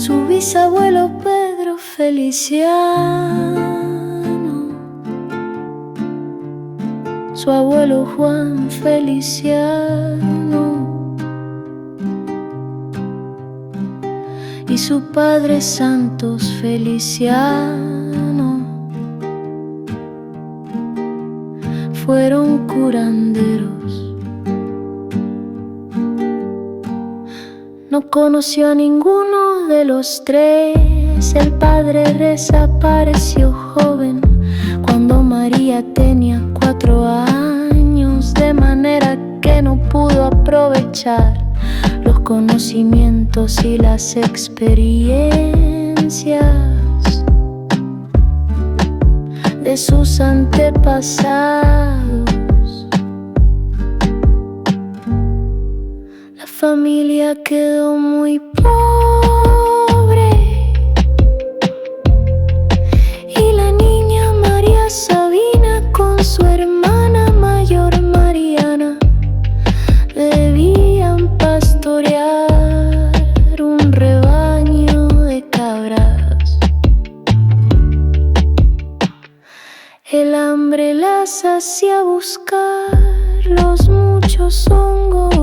su bisabuelo Pedro Feliciano, su abuelo Juan Feliciano y su padre Santos Feliciano. Fueron curanderos. No conoció a ninguno de los tres. El padre desapareció joven cuando María tenía 4 años, de manera que no pudo aprovechar los conocimientos y las experiencias de sus antepasados. La familia quedó muy pobre y la niña María Sabina con su hermana mayor Mariana debían pastorear un rebaño de cabras. El hambre las hacía buscar los muchos hongos